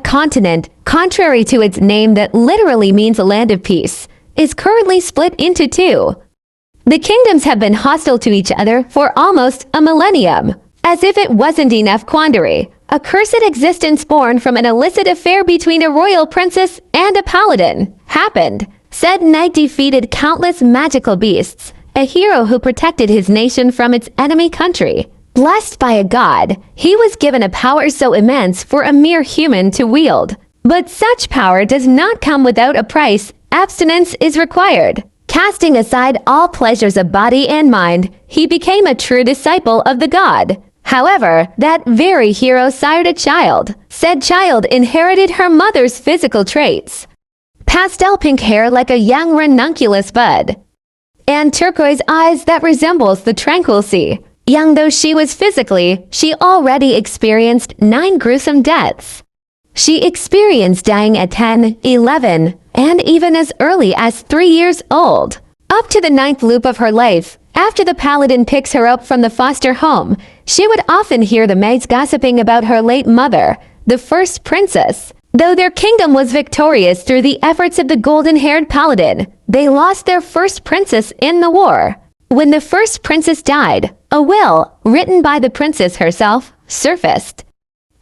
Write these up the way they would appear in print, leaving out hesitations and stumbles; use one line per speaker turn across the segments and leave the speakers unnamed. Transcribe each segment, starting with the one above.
continent, contrary to its name that literally means a land of peace, is currently split into two. The kingdoms have been hostile to each other for almost a millennium. As if it wasn't enough quandary, a cursed existence born from an illicit affair between a royal princess and a paladin happened. Said knight defeated countless magical beasts, a hero who protected his nation from its enemy country. Blessed by a god, he was given a power so immense for a mere human to wield. But such power does not come without a price. Abstinence is required. Casting aside all pleasures of body and mind, he became a true disciple of the god. However, that very hero sired a child. Said child inherited her mother's physical traits. Pastel pink hair like a young ranunculus bud, and turquoise eyes that resembles the tranquil sea. Young though she was physically, she already experienced 9 gruesome deaths. She experienced dying at 10, 11, and even as early as 3 years old. Up to the 9th loop of her life, after the paladin picks her up from the foster home, she would often hear the maids gossiping about her late mother, the first princess. Though their kingdom was victorious through the efforts of the golden-haired paladin, they lost their first princess in the war. When the first princess died, a will, written by the princess herself, surfaced.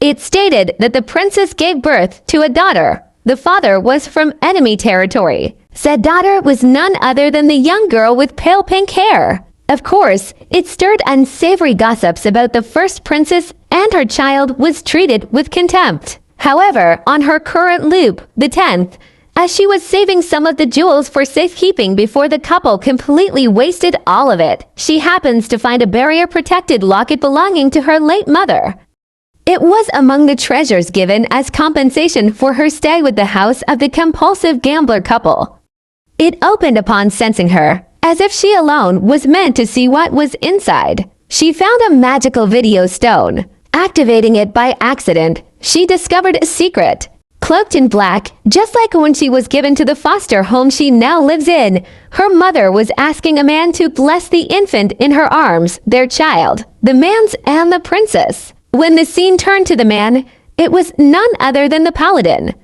It stated that the princess gave birth to a daughter. The father was from enemy territory. Said daughter was none other than the young girl with pale pink hair. Of course, it stirred unsavory gossips about the first princess, and her child was treated with contempt. However, on her current loop, the 10th, as she was saving some of the jewels for safekeeping before the couple completely wasted all of it, she happens to find a barrier-protected locket belonging to her late mother. It was among the treasures given as compensation for her stay with the house of the compulsive gambler couple. It opened upon sensing her, as if she alone was meant to see what was inside. She found a magical video stone. Activating it by accident, she discovered a secret. Cloaked in black, just like when she was given to the foster home she now lives in, her mother was asking a man to bless the infant in her arms, their child, the man's and the princess. When the scene turned to the man, it was none other than the paladin,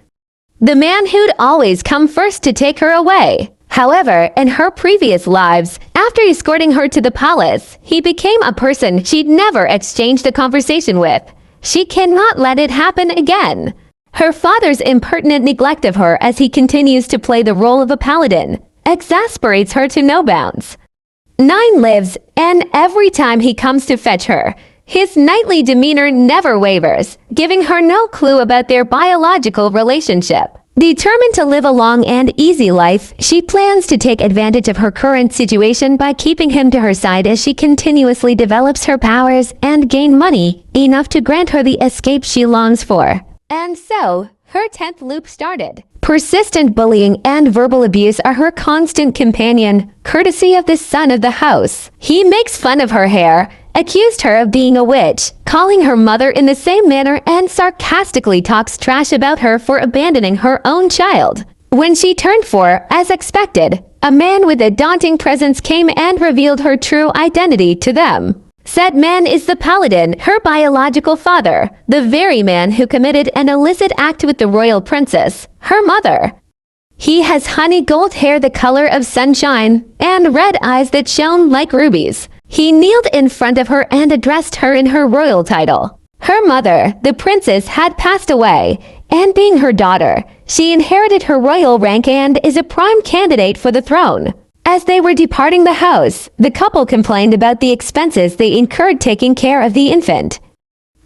the man who'd always come first to take her away. However, in her previous lives, after escorting her to the palace, he became a person she'd never exchanged a conversation with. She cannot let it happen again. Her father's impertinent neglect of her as he continues to play the role of a paladin exasperates her to no bounds. 9 lives, and every time he comes to fetch her, his knightly demeanor never wavers, giving her no clue about their biological relationship. Determined to live a long and easy life, she plans to take advantage of her current situation by keeping him to her side as she continuously develops her powers and gain money enough to grant her the escape she longs for. And so, her 10th loop started. Persistent bullying and verbal abuse are her constant companion, courtesy of the son of the house. He makes fun of her hair, accused her of being a witch, calling her mother in the same manner, and sarcastically talks trash about her for abandoning her own child. When she turned 4, as expected, a man with a daunting presence came and revealed her true identity to them. Said man is the paladin, her biological father, the very man who committed an illicit act with the royal princess, her mother. He has honey gold hair the color of sunshine, and red eyes that shone like rubies. He kneeled in front of her and addressed her in her royal title. Her mother, the princess, had passed away, and being her daughter, she inherited her royal rank and is a prime candidate for the throne. As they were departing the house, the couple complained about the expenses they incurred taking care of the infant.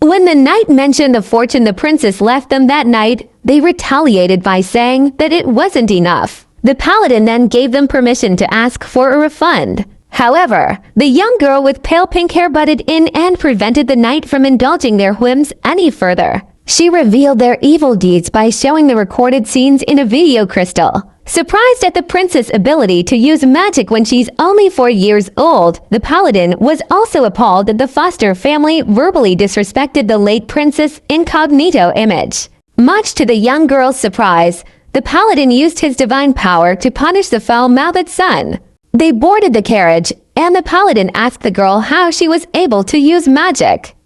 When the knight mentioned the fortune the princess left them that night, they retaliated by saying that it wasn't enough. The paladin then gave them permission to ask for a refund. However, the young girl with pale pink hair butted in and prevented the knight from indulging their whims any further. She revealed their evil deeds by showing the recorded scenes in a video crystal. Surprised at the princess' ability to use magic when she's only 4 years old, the paladin was also appalled that the foster family verbally disrespected the late princess' incognito image. Much to the young girl's surprise, the paladin used his divine power to punish the foul-mouthed son. They boarded the carriage, and the paladin asked the girl how she was able to use magic.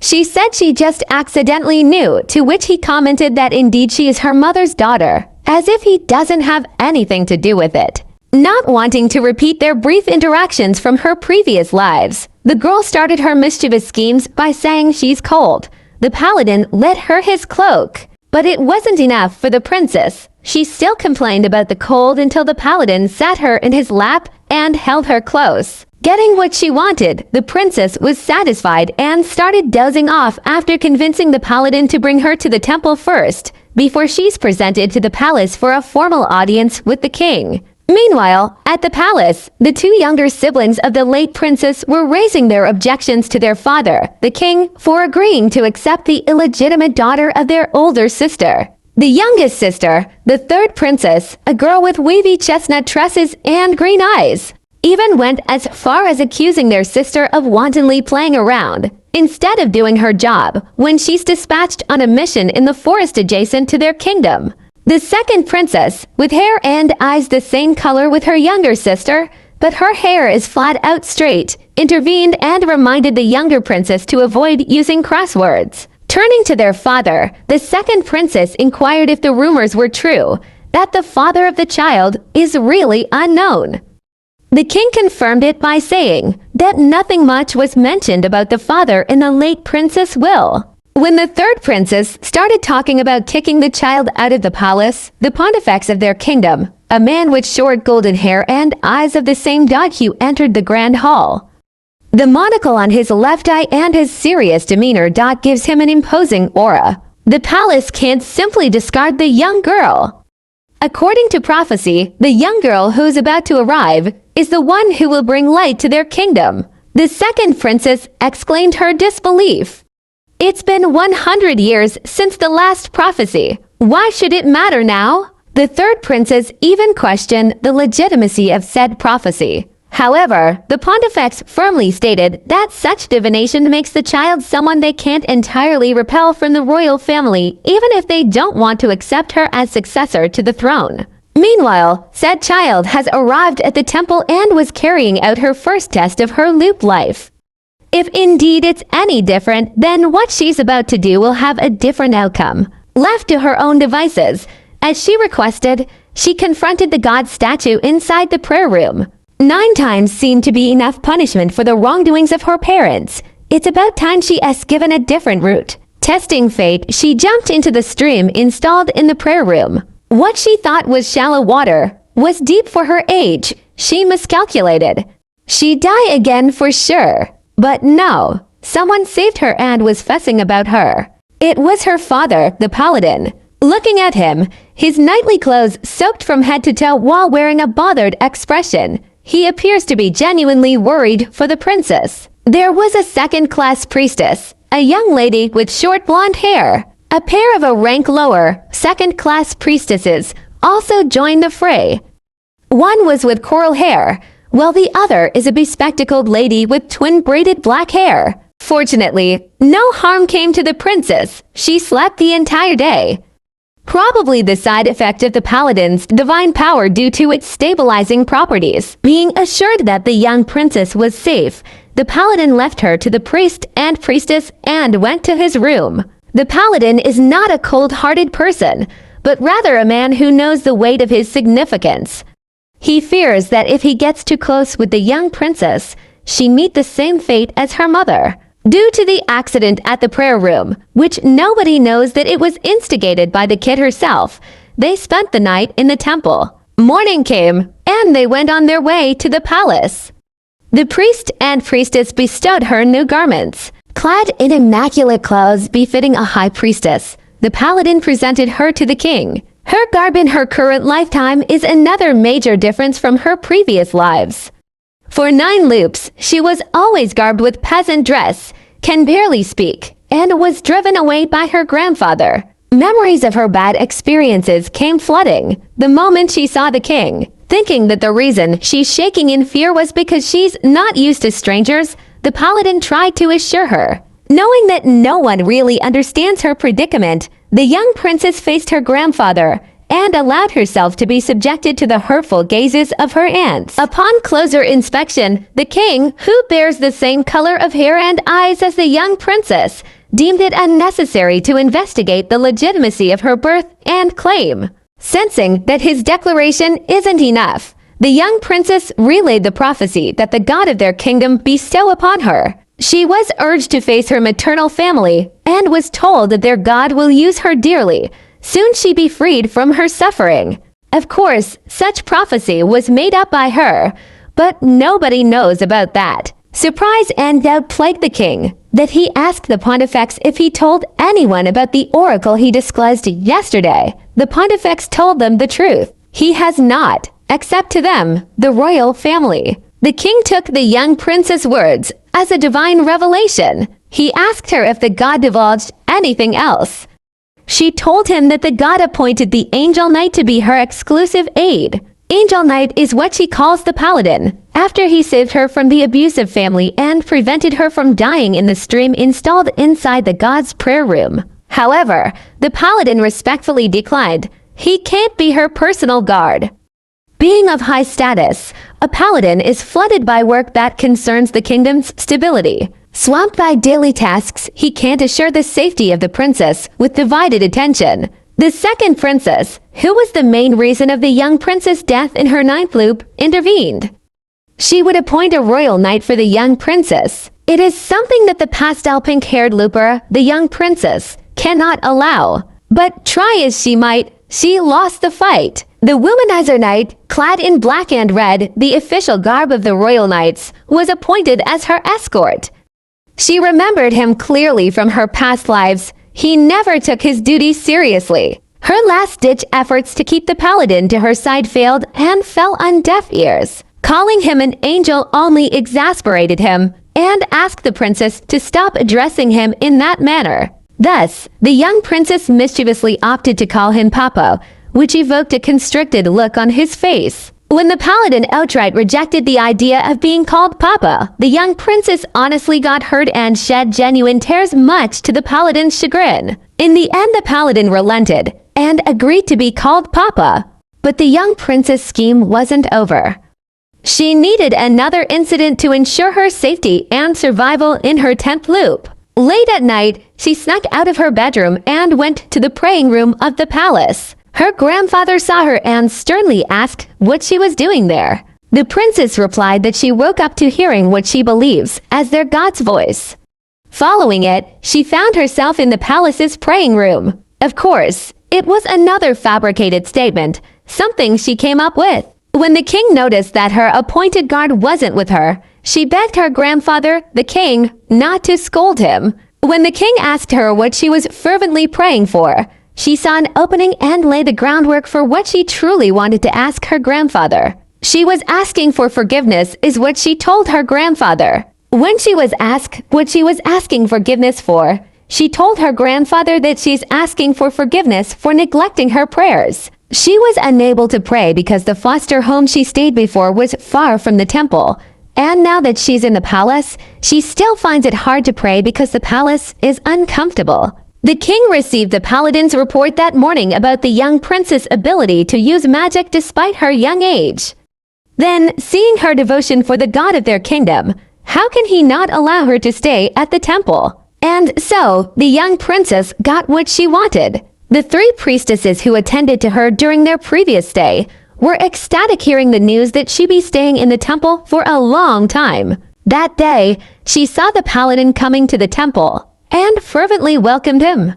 She said she just accidentally knew, to which he commented that indeed she is her mother's daughter, as if he doesn't have anything to do with it. Not wanting to repeat their brief interactions from her previous lives, the girl started her mischievous schemes by saying she's cold. The paladin lent her his cloak, but it wasn't enough for the princess. She still complained about the cold until the paladin sat her in his lap and held her close. Getting what she wanted, the princess was satisfied and started dozing off after convincing the paladin to bring her to the temple first, before she's presented to the palace for a formal audience with the king. Meanwhile, at the palace, the two younger siblings of the late princess were raising their objections to their father, the king, for agreeing to accept the illegitimate daughter of their older sister. The youngest sister, the third princess, a girl with wavy chestnut tresses and green eyes, even went as far as accusing their sister of wantonly playing around, instead of doing her job, when she's dispatched on a mission in the forest adjacent to their kingdom. The second princess, with hair and eyes the same color with her younger sister, but her hair is flat out straight, intervened and reminded the younger princess to avoid using crosswords. Turning to their father, the second princess inquired if the rumors were true, that the father of the child is really unknown. The king confirmed it by saying that nothing much was mentioned about the father in the late princess' will. When the third princess started talking about kicking the child out of the palace, the pontifex of their kingdom, a man with short golden hair and eyes of the same dark hue, entered the grand hall. The monocle on his left eye and his serious demeanor gives him an imposing aura. The palace can't simply discard the young girl. According to prophecy, the young girl who's about to arrive is the one who will bring light to their kingdom. The second princess exclaimed her disbelief. It's been 100 years since the last prophecy. Why should it matter now? The third princess even questioned the legitimacy of said prophecy. However, the pontifex firmly stated that such divination makes the child someone they can't entirely repel from the royal family, even if they don't want to accept her as successor to the throne. Meanwhile, said child has arrived at the temple and was carrying out her first test of her loop life. If indeed it's any different, then what she's about to do will have a different outcome. Left to her own devices, as she requested, she confronted the god statue inside the prayer room. 9 times seemed to be enough punishment for the wrongdoings of her parents. It's about time she has given a different route. Testing fate, she jumped into the stream installed in the prayer room. What she thought was shallow water was deep for her age. She miscalculated. She'd die again for sure. But no, someone saved her and was fussing about her. It was her father, the paladin. Looking at him, his knightly clothes soaked from head to toe while wearing a bothered expression, he appears to be genuinely worried for the princess. There was a second-class priestess, a young lady with short blonde hair. A pair of a rank lower, second-class priestesses also joined the fray. One was with coral hair, while the other is a bespectacled lady with twin-braided black hair. Fortunately, no harm came to the princess. She slept the entire day. Probably the side effect of the paladin's divine power due to its stabilizing properties. Being assured that the young princess was safe, the paladin left her to the priest and priestess and went to his room. The paladin is not a cold-hearted person, but rather a man who knows the weight of his significance. He fears that if he gets too close with the young princess, she meet the same fate as her mother. Due to the accident at the prayer room, which nobody knows that it was instigated by the kid herself, they spent the night in the temple. Morning came, and they went on their way to the palace. The priest and priestess bestowed her new garments. Clad in immaculate clothes befitting a high priestess, the paladin presented her to the king. Her garb in her current lifetime is another major difference from her previous lives. For 9 loops, she was always garbed with peasant dress, can barely speak, and was driven away by her grandfather. Memories of her bad experiences came flooding the moment she saw the king. Thinking that the reason she's shaking in fear was because she's not used to strangers, the paladin tried to assure her. Knowing that no one really understands her predicament, the young princess faced her grandfather and allowed herself to be subjected to the hurtful gazes of her aunts. Upon closer inspection, the king, who bears the same color of hair and eyes as the young princess, deemed it unnecessary to investigate the legitimacy of her birth and claim. Sensing that his declaration isn't enough, the young princess relayed the prophecy that the god of their kingdom bestow upon her. She was urged to face her maternal family and was told that their god will use her dearly. Soon she be freed from her suffering. Of course, such prophecy was made up by her, but nobody knows about that. Surprise and doubt plagued the king, that he asked the pontifex if he told anyone about the oracle he disclosed yesterday. The pontifex told them the truth. He has not, except to them, the royal family. The king took the young princess' words as a divine revelation. He asked her if the god divulged anything else. She told him that the god appointed the angel knight to be her exclusive aide. Angel knight is what she calls the paladin, after he saved her from the abusive family and prevented her from dying in the stream installed inside the god's prayer room. However, the paladin respectfully declined. He can't be her personal guard. Being of high status, a paladin is flooded by work that concerns the kingdom's stability. Swamped by daily tasks, he can't assure the safety of the princess with divided attention. The second princess, who was the main reason of the young princess' death in her ninth loop, intervened. She would appoint a royal knight for the young princess. It is something that the pastel pink-haired looper, the young princess, cannot allow. But try as she might, she lost the fight. The womanizer knight, clad in black and red, the official garb of the royal knights, was appointed as her escort. She remembered him clearly from her past lives. He never took his duties seriously. Her last-ditch efforts to keep the paladin to her side failed and fell on deaf ears. Calling him an angel only exasperated him and asked the princess to stop addressing him in that manner. Thus, the young princess mischievously opted to call him Papa, which evoked a constricted look on his face. When the paladin outright rejected the idea of being called Papa, the young princess honestly got hurt and shed genuine tears, much to the paladin's chagrin. In the end, the paladin relented and agreed to be called Papa. But the young princess' scheme wasn't over. She needed another incident to ensure her safety and survival in her 10th loop. Late at night, she snuck out of her bedroom and went to the praying room of the palace. Her grandfather saw her and sternly asked what she was doing there. The princess replied that she woke up to hearing what she believes as their god's voice. Following it, she found herself in the palace's praying room. Of course, it was another fabricated statement, something she came up with. When the king noticed that her appointed guard wasn't with her, she begged her grandfather, the king, not to scold him. When the king asked her what she was fervently praying for, she saw an opening and laid the groundwork for what she truly wanted to ask her grandfather. She was asking for forgiveness, is what she told her grandfather. When she was asked what she was asking forgiveness for, she told her grandfather that she's asking for forgiveness for neglecting her prayers. She was unable to pray because the foster home she stayed before was far from the temple. And now that she's in the palace, she still finds it hard to pray because the palace is uncomfortable. The king received the paladin's report that morning about the young princess' ability to use magic despite her young age. Then, seeing her devotion for the god of their kingdom, how can he not allow her to stay at the temple? And so, the young princess got what she wanted. The 3 priestesses who attended to her during their previous stay were ecstatic hearing the news that she'd be staying in the temple for a long time. That day, she saw the paladin coming to the temple and fervently welcomed him.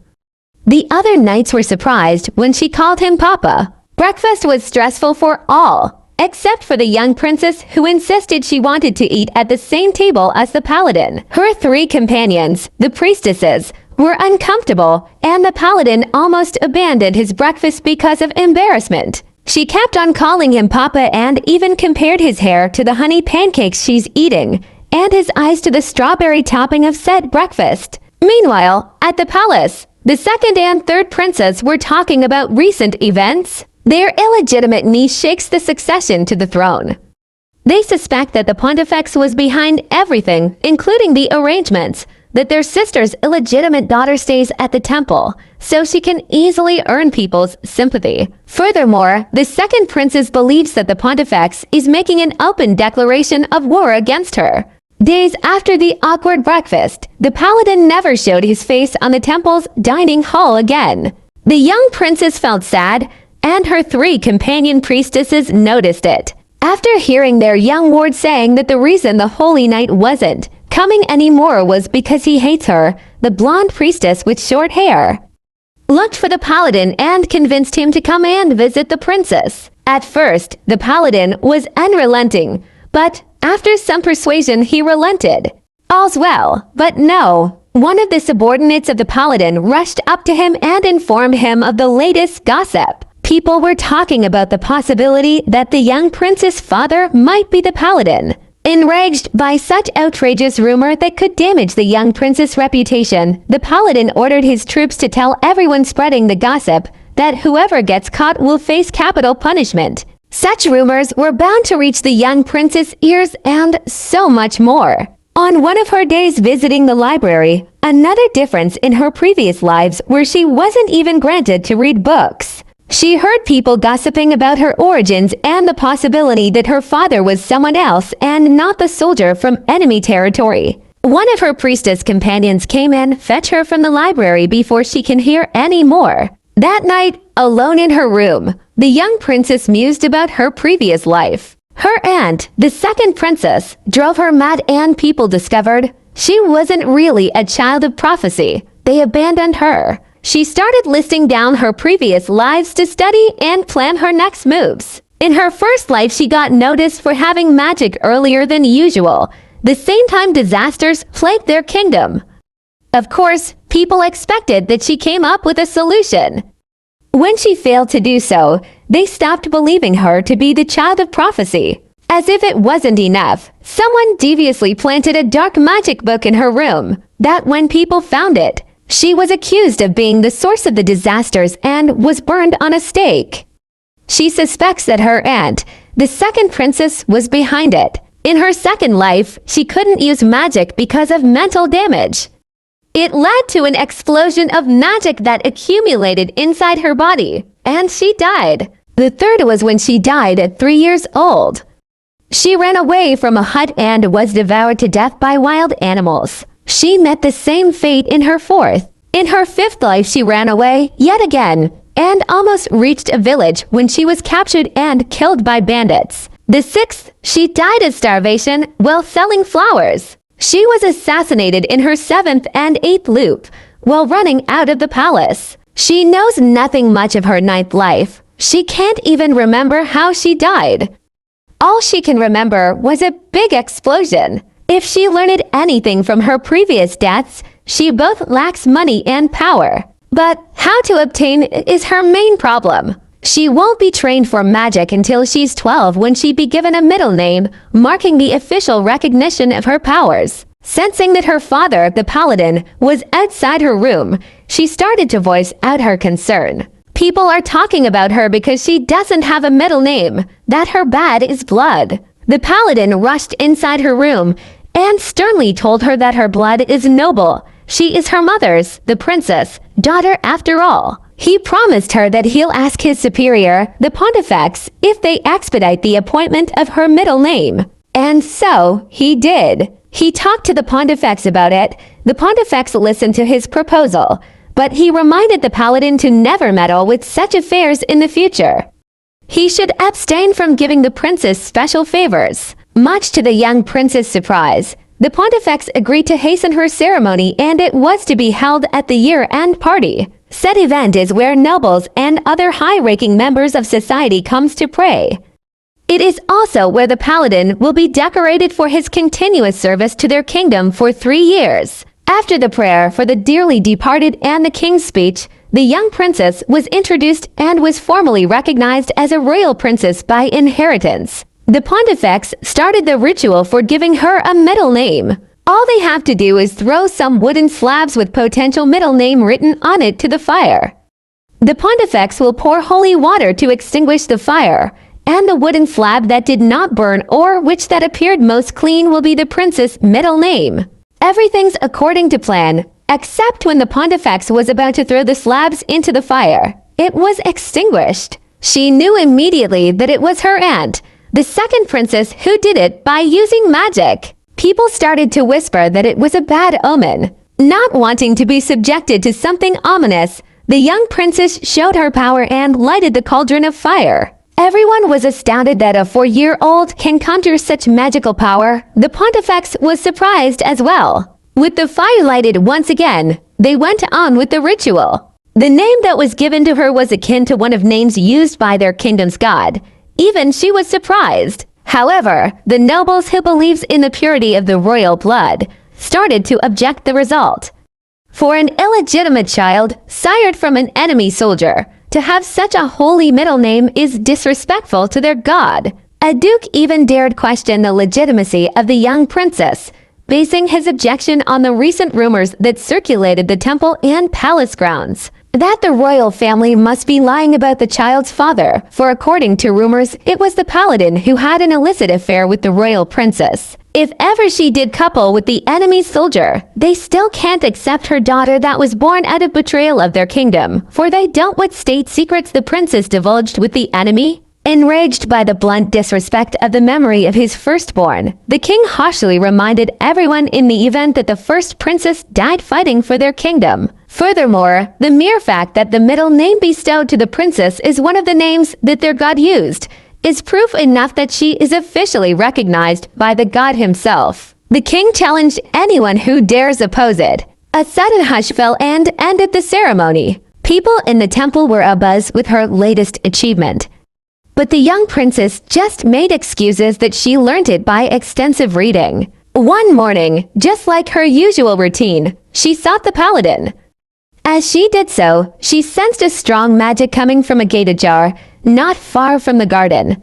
The other knights were surprised when she called him Papa. Breakfast was stressful for all, except for the young princess who insisted she wanted to eat at the same table as the paladin. Her 3 companions, the priestesses, were uncomfortable, and the paladin almost abandoned his breakfast because of embarrassment. She kept on calling him Papa and even compared his hair to the honey pancakes she's eating, and his eyes to the strawberry topping of said breakfast. Meanwhile, at the palace, the second and third princes were talking about recent events. Their illegitimate niece shakes the succession to the throne. They suspect that the pontifex was behind everything, including the arrangements, that their sister's illegitimate daughter stays at the temple, so she can easily earn people's sympathy. Furthermore, the second princess believes that the pontifex is making an open declaration of war against her. Days after the awkward breakfast, the paladin never showed his face on the temple's dining hall again. The young princess felt sad, and her 3 companion priestesses noticed it. After hearing their young ward saying that the reason the holy knight wasn't coming anymore was because he hates her, the blonde priestess with short hair looked for the paladin and convinced him to come and visit the princess. At first, the paladin was unrelenting, but after some persuasion he relented. All's well, but no. One of the subordinates of the paladin rushed up to him and informed him of the latest gossip. People were talking about the possibility that the young prince's father might be the paladin. Enraged by such outrageous rumor that could damage the young prince's reputation, the paladin ordered his troops to tell everyone spreading the gossip that whoever gets caught will face capital punishment. Such rumors were bound to reach the young prince's ears and so much more. On one of her days visiting the library, another difference in her previous lives where she wasn't even granted to read books. She heard people gossiping about her origins and the possibility that her father was someone else and not the soldier from enemy territory. One of her priestess companions came and fetched her from the library before she can hear any more. That night, alone in her room, the young princess mused about her previous life. Her aunt, the second princess, drove her mad and people discovered she wasn't really a child of prophecy. They abandoned her. She started listing down her previous lives to study and plan her next moves. In her first life, she got noticed for having magic earlier than usual, the same time disasters plagued their kingdom. Of course, people expected that she came up with a solution. When she failed to do so, they stopped believing her to be the child of prophecy. As if it wasn't enough, someone deviously planted a dark magic book in her room, that when people found it, she was accused of being the source of the disasters and was burned on a stake. She suspects that her aunt, the second princess, was behind it. In her second life, she couldn't use magic because of mental damage. It led to an explosion of magic that accumulated inside her body, and she died. The third was when she died at 3 years old. She ran away from a hut and was devoured to death by wild animals. She met the same fate in her fourth. In her fifth life, she ran away yet again and almost reached a village when she was captured and killed by bandits. The sixth, she died of starvation while selling flowers. She was assassinated in her seventh and eighth loop while running out of the palace. She knows nothing much of her ninth life. She can't even remember how she died. All she can remember was a big explosion. If she learned anything from her previous deaths, she both lacks money and power. But how to obtain is her main problem. She won't be trained for magic until she's 12 when she be given a middle name, marking the official recognition of her powers. Sensing that her father, the paladin, was outside her room, she started to voice out her concern. People are talking about her because she doesn't have a middle name, that her bad is blood. The paladin rushed inside her room and sternly told her that her blood is noble. She is her mother's, the princess, daughter after all. He promised her that he'll ask his superior, the pontifex, if they expedite the appointment of her middle name. And so he did. He talked to the pontifex about it. The pontifex listened to his proposal, but he reminded the paladin to never meddle with such affairs in the future. He should abstain from giving the princess special favors. Much to the young prince's surprise, the pontifex agreed to hasten her ceremony, and it was to be held at the year-end party. Said event is where nobles and other high-ranking members of society comes to pray. It is also where the paladin will be decorated for his continuous service to their kingdom for 3 years. After the prayer for the dearly departed and the king's speech, the young princess was introduced and was formally recognized as a royal princess by inheritance. The pontifex started the ritual for giving her a middle name. All they have to do is throw some wooden slabs with potential middle name written on it to the fire. The pontifex will pour holy water to extinguish the fire, and the wooden slab that did not burn or which that appeared most clean will be the princess' middle name. Everything's according to plan, except when the pontifex was about to throw the slabs into the fire. It was extinguished. She knew immediately that it was her aunt, the second princess, who did it by using magic. People started to whisper that it was a bad omen. Not wanting to be subjected to something ominous, the young princess showed her power and lighted the cauldron of fire. Everyone was astounded that a 4-year-old can conjure such magical power. The pontifex was surprised as well. With the fire lighted once again, they went on with the ritual. The name that was given to her was akin to one of names used by their kingdom's god. Even she was surprised. However, the nobles who believes in the purity of the royal blood started to object the result. For an illegitimate child, sired from an enemy soldier, to have such a holy middle name is disrespectful to their god. A duke even dared question the legitimacy of the young princess, basing his objection on the recent rumors that circulated the temple and palace grounds, that the royal family must be lying about the child's father, for according to rumors, it was the paladin who had an illicit affair with the royal princess. If ever she did couple with the enemy soldier, they still can't accept her daughter that was born out of betrayal of their kingdom, for they dealt with state secrets the princess divulged with the enemy. Enraged by the blunt disrespect of the memory of his firstborn, the king harshly reminded everyone in the event that the first princess died fighting for their kingdom. Furthermore, the mere fact that the middle name bestowed to the princess is one of the names that their god used is proof enough that she is officially recognized by the god himself. The king challenged anyone who dares oppose it. A sudden hush fell and ended the ceremony. People in the temple were abuzz with her latest achievement. But the young princess just made excuses that she learned it by extensive reading. One morning, just like her usual routine, she sought the paladin. As she did so, she sensed a strong magic coming from a gate ajar, not far from the garden.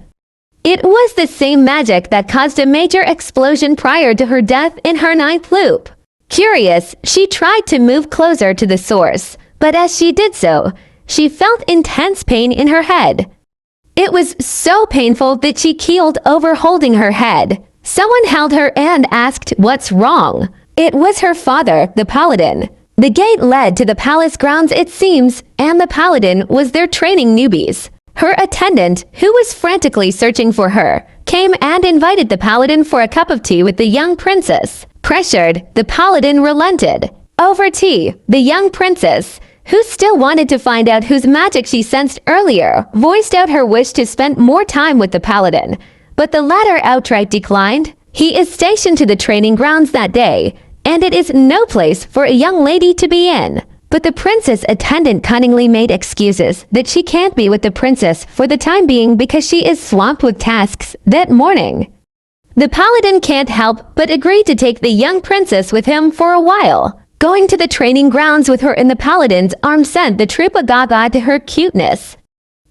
It was the same magic that caused a major explosion prior to her death in her 9th loop. Curious, she tried to move closer to the source, but as she did so, she felt intense pain in her head. It was so painful that she keeled over, holding her head. Someone held her and asked what's wrong. It was her father, the paladin. The gate led to the palace grounds, it seems, and the paladin was there training newbies. Her attendant, who was frantically searching for her, came and invited the paladin for a cup of tea with the young princess. Pressured, the paladin relented. Over tea, the young princess, who still wanted to find out whose magic she sensed earlier, voiced out her wish to spend more time with the paladin, but the latter outright declined. He is stationed to the training grounds that day, and it is no place for a young lady to be in. But the princess attendant cunningly made excuses that she can't be with the princess for the time being because she is swamped with tasks that morning. The paladin can't help but agree to take the young princess with him for a while. Going to the training grounds with her in the paladin's arm sent the troop gaga to her cuteness.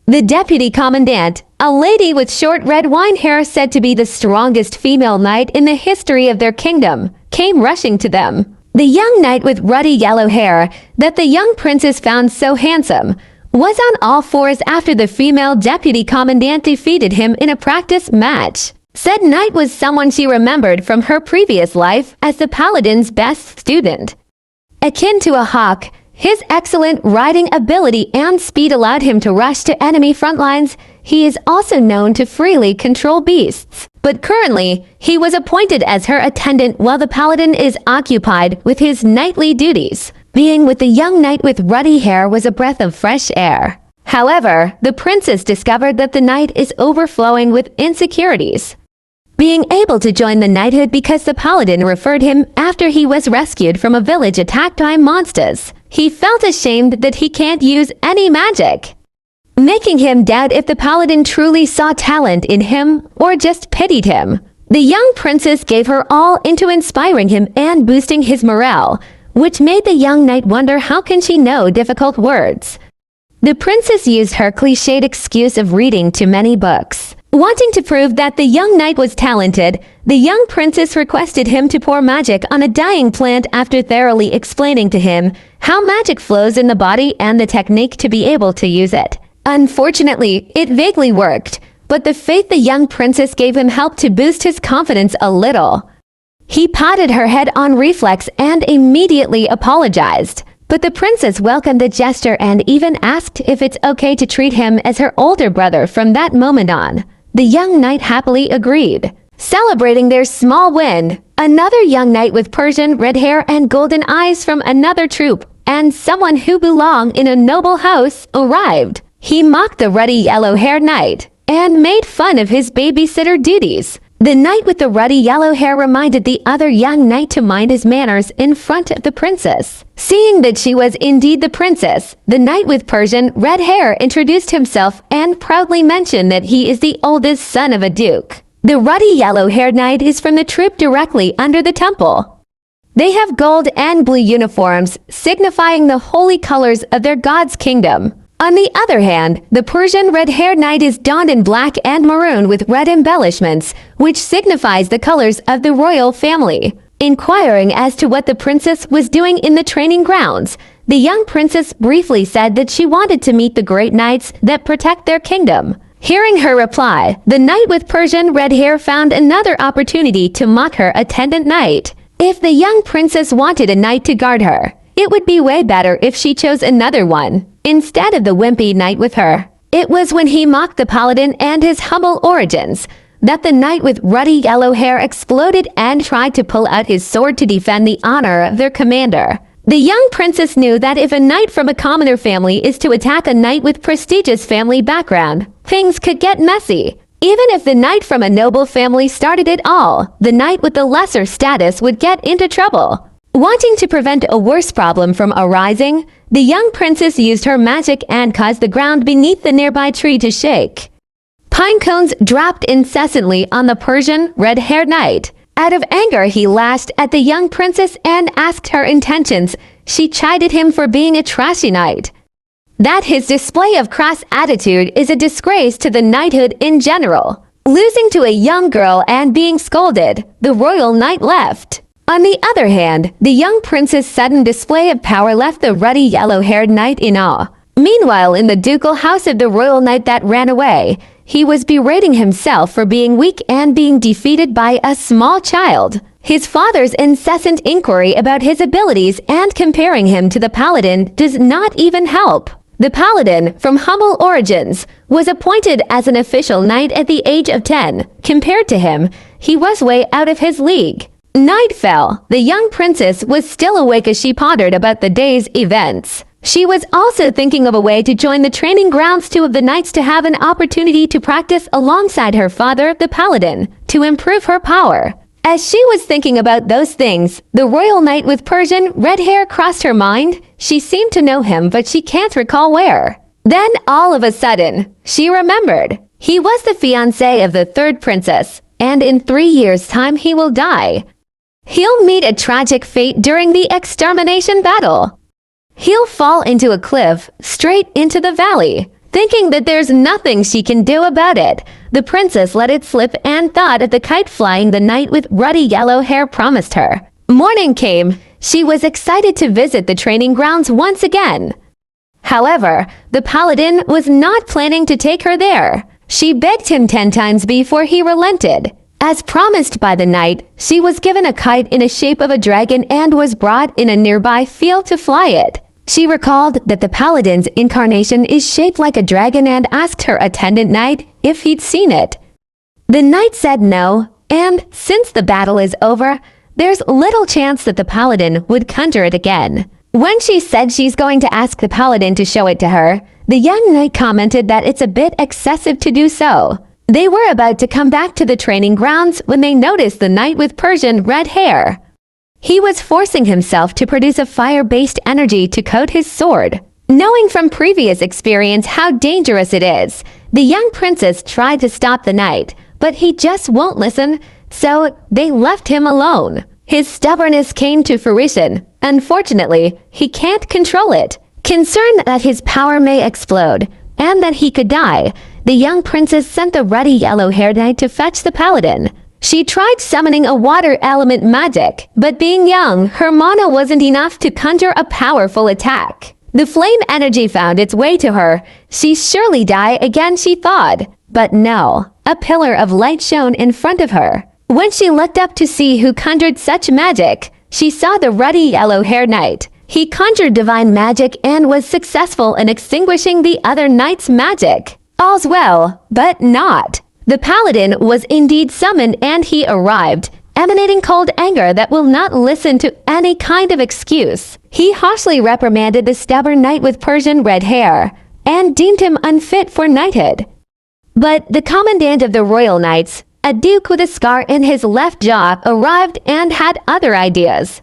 The deputy commandant, a lady with short red wine hair said to be the strongest female knight in the history of their kingdom, came rushing to them. The young knight with ruddy yellow hair that the young princess found so handsome was on all fours after the female deputy commandant defeated him in a practice match. Said knight was someone she remembered from her previous life as the paladin's best student. Akin to a hawk, his excellent riding ability and speed allowed him to rush to enemy front lines. He is also known to freely control beasts. But currently, he was appointed as her attendant while the paladin is occupied with his knightly duties. Being with the young knight with ruddy hair was a breath of fresh air. However, the princess discovered that the knight is overflowing with insecurities. Being able to join the knighthood because the paladin referred him after he was rescued from a village attacked by monsters, he felt ashamed that he can't use any magic, making him doubt if the paladin truly saw talent in him or just pitied him. The young princess gave her all into inspiring him and boosting his morale, which made the young knight wonder how can she know difficult words. The princess used her cliched excuse of reading too many books. Wanting to prove that the young knight was talented, the young princess requested him to pour magic on a dying plant after thoroughly explaining to him how magic flows in the body and the technique to be able to use it. Unfortunately, it vaguely worked, but the faith the young princess gave him helped to boost his confidence a little. He patted her head on reflex and immediately apologized. But the princess welcomed the gesture and even asked if it's okay to treat him as her older brother from that moment on. The young knight happily agreed. Celebrating their small win, another young knight with Persian red hair and golden eyes from another troop, and someone who belonged in a noble house, arrived. He mocked the ruddy yellow-haired knight and made fun of his babysitter duties. The knight with the ruddy yellow hair reminded the other young knight to mind his manners in front of the princess. Seeing that she was indeed the princess, the knight with Persian red hair introduced himself and proudly mentioned that he is the oldest son of a duke. The ruddy yellow-haired knight is from the troop directly under the temple. They have gold and blue uniforms, signifying the holy colors of their god's kingdom. On the other hand, the Persian red-haired knight is donned in black and maroon with red embellishments, which signifies the colors of the royal family. Inquiring as to what the princess was doing in the training grounds, the young princess briefly said that she wanted to meet the great knights that protect their kingdom. Hearing her reply, the knight with Persian red hair found another opportunity to mock her attendant knight. If the young princess wanted a knight to guard her, it would be way better if she chose another one, instead of the wimpy knight with her. It was when he mocked the paladin and his humble origins that the knight with ruddy yellow hair exploded and tried to pull out his sword to defend the honor of their commander. The young princess knew that if a knight from a commoner family is to attack a knight with prestigious family background, things could get messy. Even if the knight from a noble family started it all, the knight with the lesser status would get into trouble. Wanting to prevent a worse problem from arising, the young princess used her magic and caused the ground beneath the nearby tree to shake. Pine cones dropped incessantly on the Persian red-haired knight. Out of anger, he lashed at the young princess and asked her intentions. She chided him for being a trashy knight. That his display of crass attitude is a disgrace to the knighthood in general. Losing to a young girl and being scolded, the royal knight left. On the other hand, the young prince's sudden display of power left the ruddy yellow-haired knight in awe. Meanwhile, in the ducal house of the royal knight that ran away, he was berating himself for being weak and being defeated by a small child. His father's incessant inquiry about his abilities and comparing him to the paladin does not even help. The paladin, from humble origins, was appointed as an official knight at the age of 10. Compared to him, he was way out of his league. Night fell. The young princess was still awake as she pondered about the day's events. She was also thinking of a way to join the training grounds two of the knights to have an opportunity to practice alongside her father, the paladin, to improve her power. As she was thinking about those things, the royal knight with Persian red hair crossed her mind. She seemed to know him, but she can't recall where. Then, all of a sudden, she remembered. He was the fiancé of the third princess, and in 3 years' time he will die. He'll meet a tragic fate during the extermination battle. He'll fall into a cliff, straight into the valley. Thinking that there's nothing she can do about it, the princess let it slip and thought of the kite flying the knight with ruddy yellow hair promised her. Morning came. She was excited to visit the training grounds once again. However, the paladin was not planning to take her there. She begged him 10 times before he relented. As promised by the knight, she was given a kite in the shape of a dragon and was brought in a nearby field to fly it. She recalled that the paladin's incarnation is shaped like a dragon and asked her attendant knight if he'd seen it. The knight said no, and since the battle is over, there's little chance that the paladin would conjure it again. When she said she's going to ask the paladin to show it to her, the young knight commented that it's a bit excessive to do so. They were about to come back to the training grounds when they noticed the knight with Persian red hair. He was forcing himself to produce a fire-based energy to coat his sword. Knowing from previous experience how dangerous it is, the young princess tried to stop the knight, but he just won't listen, so they left him alone. His stubbornness came to fruition. Unfortunately, he can't control it. Concerned that his power may explode, and that he could die, the young princess sent the ruddy yellow-haired knight to fetch the paladin. She tried summoning a water element magic, but being young, her mana wasn't enough to conjure a powerful attack. The flame energy found its way to her. She'd surely die again, she thought. But no, a pillar of light shone in front of her. When she looked up to see who conjured such magic, she saw the ruddy yellow-haired knight. He conjured divine magic and was successful in extinguishing the other knight's magic. All's well, but not. The paladin was indeed summoned and he arrived, emanating cold anger that will not listen to any kind of excuse. He harshly reprimanded the stubborn knight with Persian red hair, and deemed him unfit for knighthood. But the commandant of the royal knights, a duke with a scar in his left jaw, arrived and had other ideas.